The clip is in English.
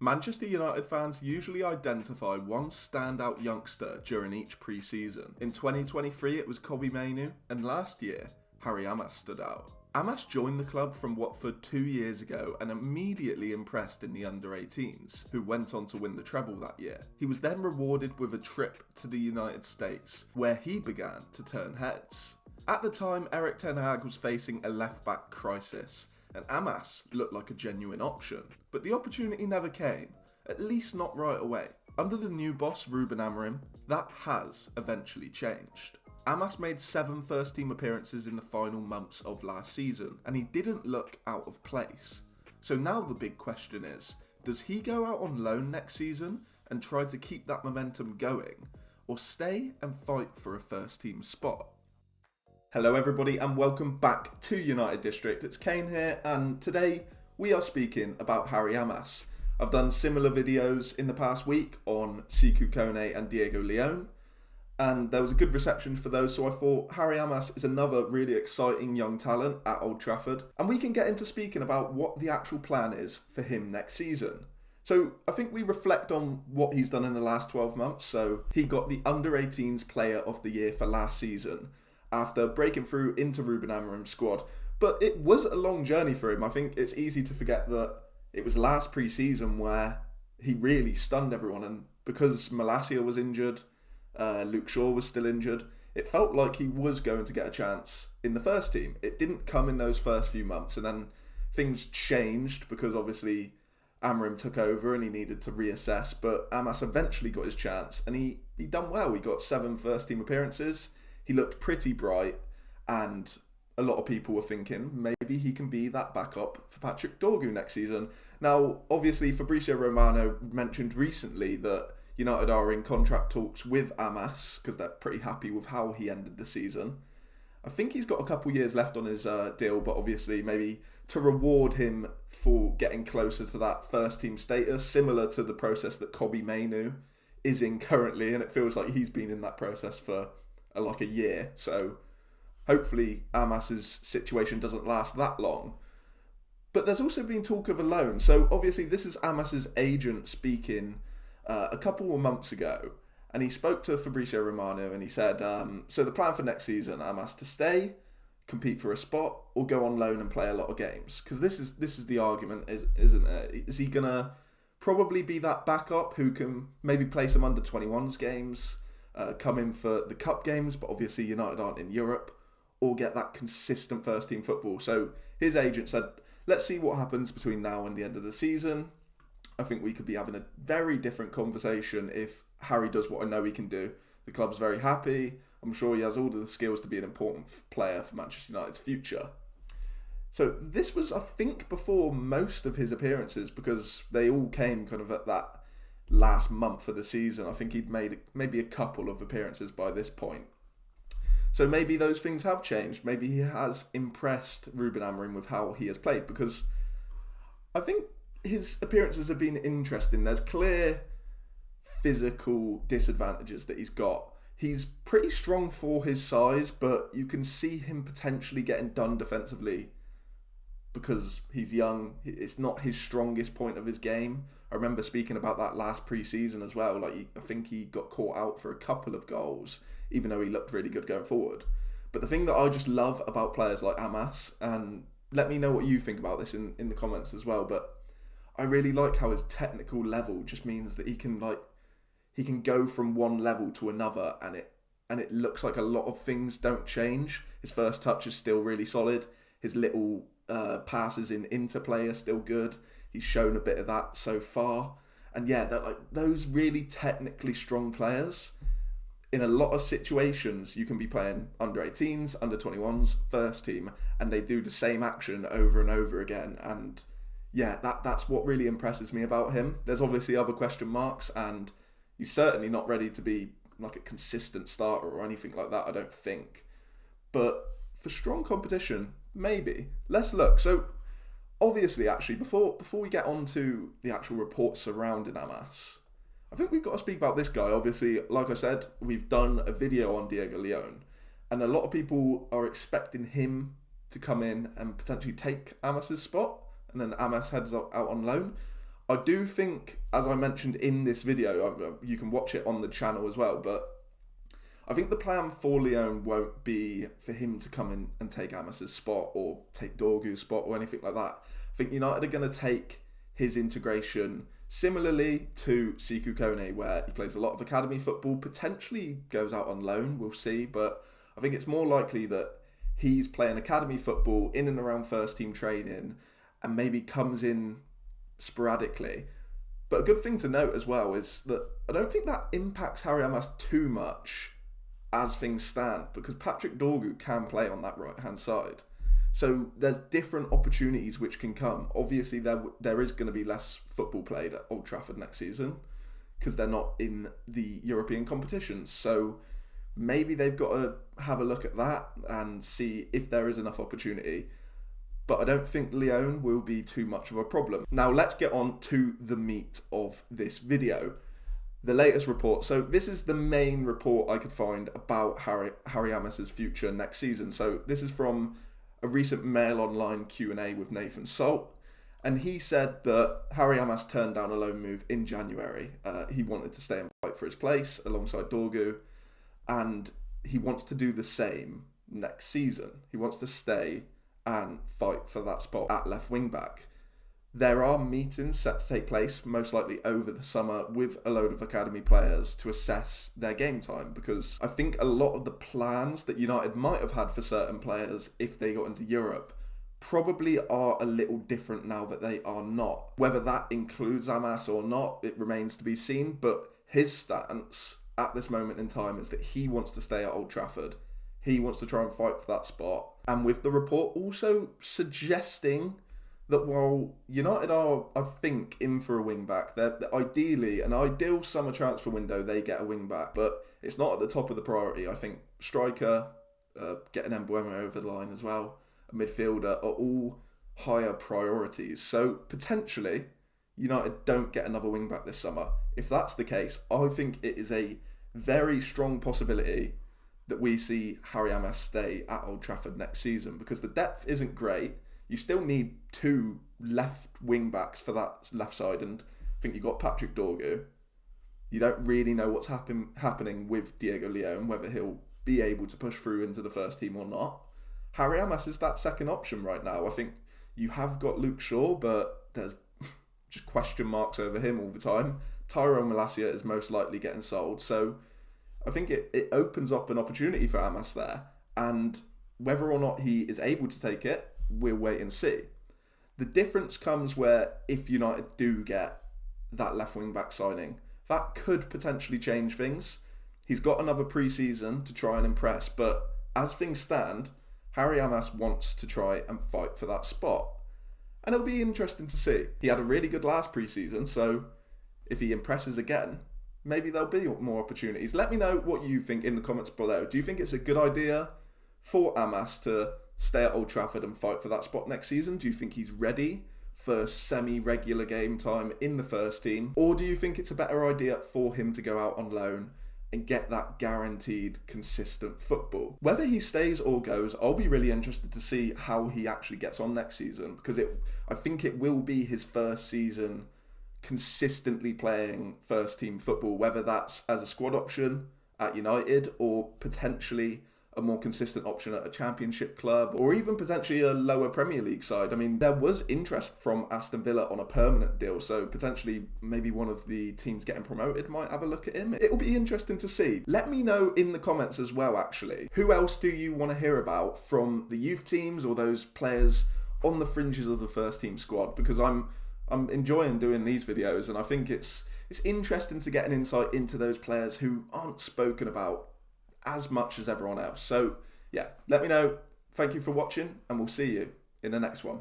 Manchester United fans usually identify one standout youngster during each pre-season. In 2023 it was Kobbie Mainoo, and last year Harry Amass stood out. Amass joined the club from Watford 2 years ago and immediately impressed in the under-18s, who went on to win the treble that year. He was then rewarded with a trip to the United States, where he began to turn heads. At the time, Erik ten Hag was facing a left-back crisis, and Amass looked like a genuine option. But the opportunity never came, at least not right away. Under the new boss, Ruben Amorim, that has eventually changed. Amass made 7 first-team appearances in the final months of last season, and he didn't look out of place. So now the big question is, does he go out on loan next season and try to keep that momentum going, or stay and fight for a first-team spot? Hello everybody and welcome back to United District. It's Kane here, and today we are speaking about Harry Amass. I've done similar videos in the past week on Sekou Kone and Diego Leone, and there was a good reception for those, so I thought Harry Amass is another really exciting young talent at Old Trafford, and we can get into speaking about what the actual plan is for him next season. So I think we reflect on what he's done in the last 12 months. So he got the Under-18s Player of the Year for last season, after breaking through into Ruben Amorim's squad. But it was a long journey for him. I think it's easy to forget that it was last pre-season where he really stunned everyone, and because Malacia was injured, Luke Shaw was still injured, it felt like he was going to get a chance in the first team. It didn't come in those first few months, and then things changed because obviously Amorim took over and he needed to reassess, but Amass eventually got his chance, and he done well. He got 7 first-team appearances. He looked pretty bright, and a lot of people were thinking maybe he can be that backup for Patrick Dorgu next season. Now, obviously, Fabrizio Romano mentioned recently that United are in contract talks with Amass because they're pretty happy with how he ended the season. I think he's got a couple years left on his deal, but obviously maybe to reward him for getting closer to that first-team status, similar to the process that Kobbie Mainoo is in currently, and it feels like he's been in that process for like a year, so hopefully Amass's situation doesn't last that long. But there's also been talk of a loan, so obviously this is Amass's agent speaking a couple of months ago, and he spoke to Fabrizio Romano and he said, so the plan for next season, Amass to stay, compete for a spot, or go on loan and play a lot of games, because this is the argument, isn't it? Is he gonna probably be that backup who can maybe play some under-21s games, come in for the cup games, but obviously United aren't in Europe, or get that consistent first team football? So his agent said, let's see what happens between now and the end of the season. I think we could be having a very different conversation if Harry does what I know he can do. The club's very happy. I'm sure he has all of the skills to be an important player for Manchester United's future. So this was, I think, before most of his appearances, because they all came kind of at that last month of the season. I think he'd made maybe a couple of appearances by this point. So maybe those things have changed. Maybe he has impressed Ruben Amorim with how he has played, because I think his appearances have been interesting. There's clear physical disadvantages that he's got. He's pretty strong for his size, but you can see him potentially getting done defensively because he's young. It's not his strongest point of his game. I remember speaking about that last pre-season as well. I think he got caught out for a couple of goals, even though he looked really good going forward. But the thing that I just love about players like Amass, and let me know what you think about this in the comments as well, but I really like how his technical level just means that he can go from one level to another, and it looks like a lot of things don't change. His first touch is still really solid. His little passes in interplay are still good. He's shown a bit of that so far. And yeah, that like those really technically strong players, in a lot of situations you can be playing under-18s, under-21s, first team, and they do the same action over and over again. And yeah, that's what really impresses me about him. There's obviously other question marks, and he's certainly not ready to be like a consistent starter or anything like that, I don't think. But for strong competition, maybe. Let's look. So obviously, actually, before we get on to the actual reports surrounding Amass, I think we've got to speak about this guy. Obviously, like I said, we've done a video on Diego Leone, and a lot of people are expecting him to come in and potentially take Amass's spot, and then Amass heads out on loan. I do think, as I mentioned in this video, you can watch it on the channel as well, but I think the plan for Lyon won't be for him to come in and take Amass's spot or take Dorgu's spot or anything like that. I think United are going to take his integration similarly to Sekou Kone, where he plays a lot of academy football, potentially goes out on loan, we'll see, but I think it's more likely that he's playing academy football in and around first team training and maybe comes in sporadically. But a good thing to note as well is that I don't think that impacts Harry Amass too much as things stand, because Patrick Dorgu can play on that right hand side. So there's different opportunities which can come. Obviously there is going to be less football played at Old Trafford next season because they're not in the European competitions. So maybe they've got to have a look at that and see if there is enough opportunity. But I don't think Lyon will be too much of a problem. Now let's get on to the meat of this video. The latest report. So this is the main report I could find about Harry Amass's future next season. So this is from a recent Mail Online Q&A with Nathan Salt. And he said that Harry Amass turned down a loan move in January. He wanted to stay and fight for his place alongside Dorgu. And he wants to do the same next season. He wants to stay and fight for that spot at left wing back. There are meetings set to take place, most likely over the summer, with a load of academy players to assess their game time, because I think a lot of the plans that United might have had for certain players if they got into Europe probably are a little different now that they are not. Whether that includes Amass or not, it remains to be seen, but his stance at this moment in time is that he wants to stay at Old Trafford. He wants to try and fight for that spot. And with the report also suggesting that while United are, I think, in for a wing-back, they're ideally, an ideal summer transfer window, they get a wing-back, but it's not at the top of the priority. I think striker, getting Mbeumo over the line as well, a midfielder, are all higher priorities. So potentially, United don't get another wing-back this summer. If that's the case, I think it is a very strong possibility that we see Harry Amass stay at Old Trafford next season, because the depth isn't great. You still need two left wing backs for that left side, and I think you've got Patrick Dorgu. You don't really know what's happening with Diego Lyon, whether he'll be able to push through into the first team or not. Harry Amass is that second option right now. I think you have got Luke Shaw, but there's just question marks over him all the time. Tyrone Malacia is most likely getting sold, so I think it opens up an opportunity for Amass there, and whether or not he is able to take it, we'll wait and see. The difference comes where if United do get that left wing back signing, that could potentially change things. He's got another pre-season to try and impress, but as things stand, Harry Amass wants to try and fight for that spot. And it'll be interesting to see. He had a really good last pre-season, so if he impresses again, maybe there'll be more opportunities. Let me know what you think in the comments below. Do you think it's a good idea for Amass to stay at Old Trafford and fight for that spot next season? Do you think he's ready for semi-regular game time in the first team? Or do you think it's a better idea for him to go out on loan and get that guaranteed consistent football? Whether he stays or goes, I'll be really interested to see how he actually gets on next season, because I think it will be his first season consistently playing first team football, whether that's as a squad option at United or potentially a more consistent option at a championship club, or even potentially a lower Premier League side. I mean, there was interest from Aston Villa on a permanent deal, so potentially maybe one of the teams getting promoted might have a look at him. It'll be interesting to see. Let me know in the comments as well, actually. Who else do you want to hear about from the youth teams or those players on the fringes of the first team squad? Because I'm enjoying doing these videos, and I think it's interesting to get an insight into those players who aren't spoken about as much as everyone else. So yeah, let me know. Thank you for watching, and we'll see you in the next one.